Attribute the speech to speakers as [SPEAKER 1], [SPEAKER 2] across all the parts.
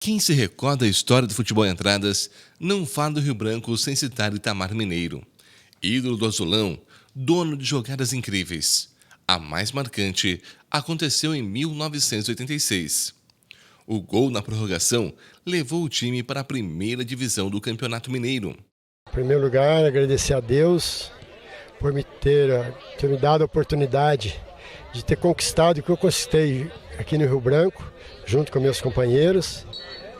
[SPEAKER 1] Quem se recorda da história do futebol em Andradas não fala do Rio Branco sem citar Itamar Mineiro. Ídolo do azulão, dono de jogadas incríveis. A mais marcante aconteceu em 1986. O gol na prorrogação levou o time para a primeira divisão do Campeonato Mineiro.
[SPEAKER 2] Em primeiro lugar, agradecer a Deus por ter me dado a oportunidade de ter conquistado o que eu conquistei aqui no Rio Branco, junto com meus companheiros,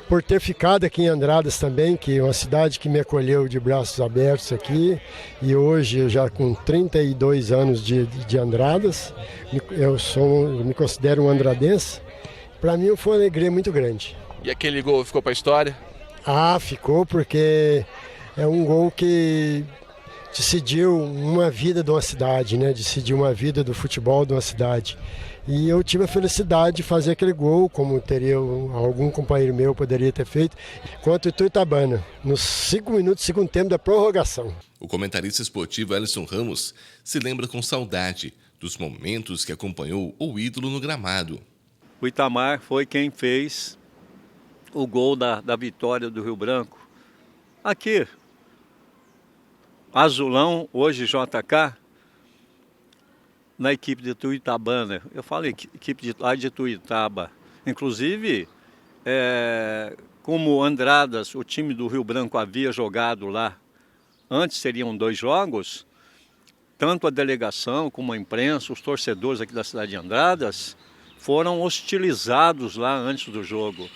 [SPEAKER 2] por ter ficado aqui em Andradas também, que é uma cidade que me acolheu de braços abertos aqui, e hoje, eu já com 32 anos de Andradas, eu me considero um andradense. Para mim foi uma alegria muito grande.
[SPEAKER 3] E aquele gol ficou para a história?
[SPEAKER 2] Ficou, porque é um gol que decidiu uma vida de uma cidade, né? Decidiu uma vida do futebol de uma cidade. E eu tive a felicidade de fazer aquele gol, como algum companheiro meu poderia ter feito, contra o Ituiutabana, nos 5 minutos do segundo tempo da prorrogação.
[SPEAKER 1] O comentarista esportivo Ellison Ramos se lembra com saudade dos momentos que acompanhou o ídolo no gramado.
[SPEAKER 4] O Itamar foi quem fez o gol da vitória do Rio Branco. Aqui, azulão, hoje JK, na equipe de Ituiutabana. Eu falo equipe lá de Ituiutaba. Inclusive, como Andradas, o time do Rio Branco havia jogado lá, antes seriam 2 jogos, tanto a delegação como a imprensa, os torcedores aqui da cidade de Andradas, foram hostilizados lá antes do jogo.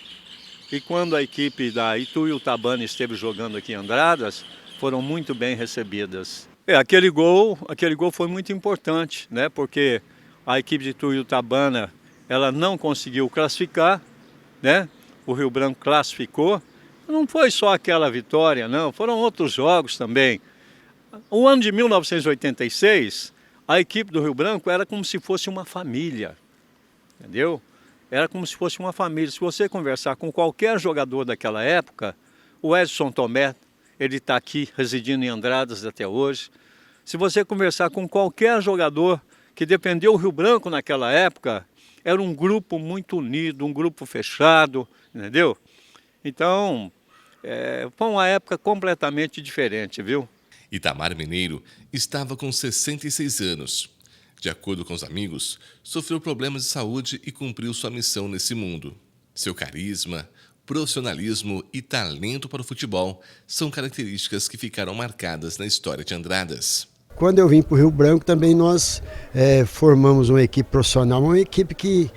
[SPEAKER 4] E quando a equipe da Ituiutabana esteve jogando aqui em Andradas, foram muito bem recebidas. Aquele gol foi muito importante, né? Porque a equipe de Ituiutabana, ela não conseguiu classificar, né? O Rio Branco classificou. Não foi só aquela vitória, não, foram outros jogos também. O ano de 1986, a equipe do Rio Branco era como se fosse uma família, entendeu? Era como se fosse uma família. Se você conversar com qualquer jogador daquela época, o Edson Tomé, ele está aqui residindo em Andradas até hoje. Se você conversar com qualquer jogador que defendeu o Rio Branco naquela época, era um grupo muito unido, um grupo fechado, entendeu? Então, foi uma época completamente diferente, viu?
[SPEAKER 1] Itamar Mineiro estava com 66 anos. De acordo com os amigos, sofreu problemas de saúde e cumpriu sua missão nesse mundo. Seu carisma, profissionalismo e talento para o futebol são características que ficaram marcadas na história de Andradas.
[SPEAKER 2] Quando eu vim para o Rio Branco, também nós formamos uma equipe profissional, uma equipe que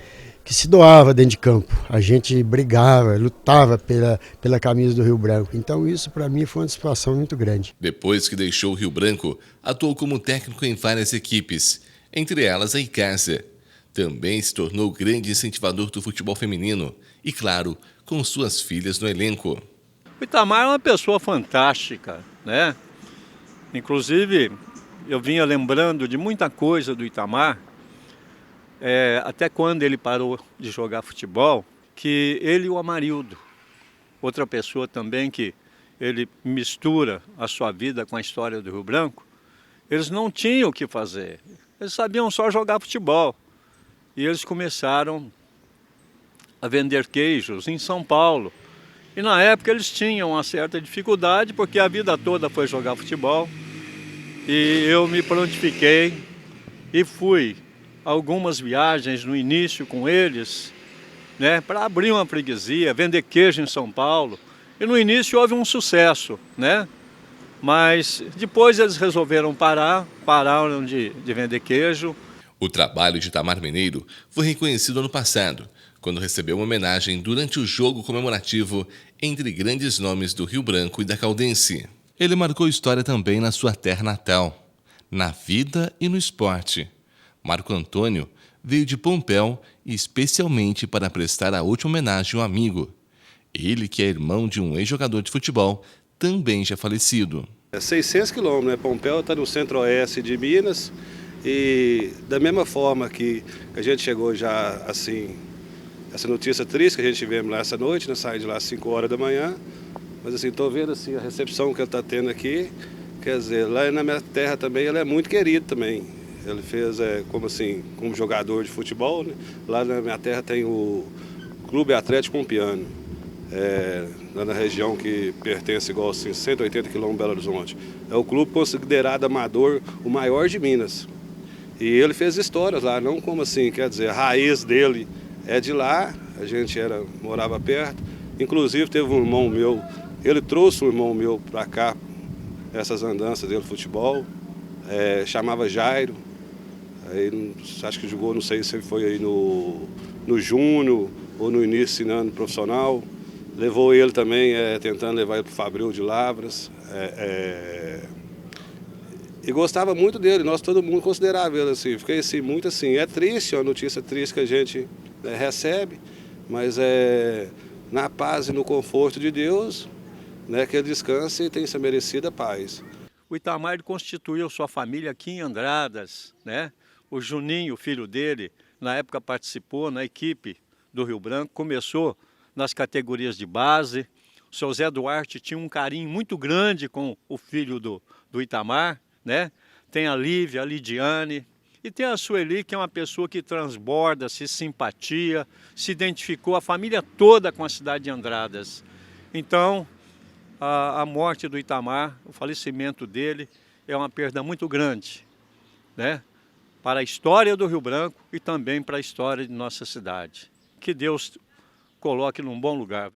[SPEAKER 2] se doava dentro de campo. A gente brigava, lutava pela camisa do Rio Branco. Então isso para mim foi uma satisfação muito grande.
[SPEAKER 1] Depois que deixou o Rio Branco, atuou como técnico em várias equipes, entre elas a Icasa. Também se tornou grande incentivador do futebol feminino e, claro, com suas filhas no elenco.
[SPEAKER 4] O Itamar é uma pessoa fantástica, né? Inclusive, eu vinha lembrando de muita coisa do Itamar, até quando ele parou de jogar futebol, que ele e o Amarildo, outra pessoa também que ele mistura a sua vida com a história do Rio Branco, eles não tinham o que fazer, eles sabiam só jogar futebol. E eles começaram a vender queijos em São Paulo. E na época eles tinham uma certa dificuldade, porque a vida toda foi jogar futebol. E eu me prontifiquei e fui algumas viagens no início com eles, né, para abrir uma freguesia, vender queijo em São Paulo. E no início houve um sucesso, né? Mas depois eles resolveram pararam de vender queijo.
[SPEAKER 1] O trabalho de Itamar Mineiro foi reconhecido ano passado, quando recebeu uma homenagem durante o jogo comemorativo entre grandes nomes do Rio Branco e da Caldense. Ele marcou história também na sua terra natal, na vida e no esporte. Marco Antônio veio de Pompéu especialmente para prestar a última homenagem ao amigo. Ele, que é irmão de um ex-jogador de futebol, também já falecido.
[SPEAKER 5] 600 quilômetros, né? Pompéu está no centro-oeste de Minas. E da mesma forma que a gente chegou já, assim, essa notícia triste que a gente tivemos lá essa noite, né, saindo de lá às 5 horas da manhã, mas assim, estou vendo assim, a recepção que ele está tendo aqui, quer dizer, lá na minha terra também ele é muito querido também. Ele fez, como jogador de futebol, né? Lá na minha terra tem o Clube Atlético Pompiano. lá na região que pertence igual assim, 180 km Belo Horizonte. É o clube considerado amador o maior de Minas. E ele fez histórias lá, não como assim, quer dizer, a raiz dele é de lá, a gente morava perto. Inclusive teve um irmão meu, ele trouxe um irmão meu para cá, essas andanças dele, futebol, chamava Jairo. Aí, acho que jogou, não sei se foi aí no Júnior ou no início ensinando profissional. Levou ele também, tentando levar ele para o Fabril de Lavras. E gostava muito dele, nós todo mundo considerava ele assim. Fiquei assim, muito assim, é triste, é uma notícia triste que a gente recebe, mas na paz e no conforto de Deus, que ele descanse e tenha essa merecida paz.
[SPEAKER 4] O Itamar ele constituiu sua família aqui em Andradas, né? O Juninho, filho dele, na época participou na equipe do Rio Branco, começou nas categorias de base. O seu Zé Duarte tinha um carinho muito grande com o filho do Itamar, né? Tem a Lívia, a Lidiane e tem a Sueli, que é uma pessoa que transborda, se simpatia, se identificou a família toda com a cidade de Andradas. Então, a morte do Itamar, o falecimento dele é uma perda muito grande, né? Para a história do Rio Branco e também para a história de nossa cidade. Que Deus coloque num bom lugar.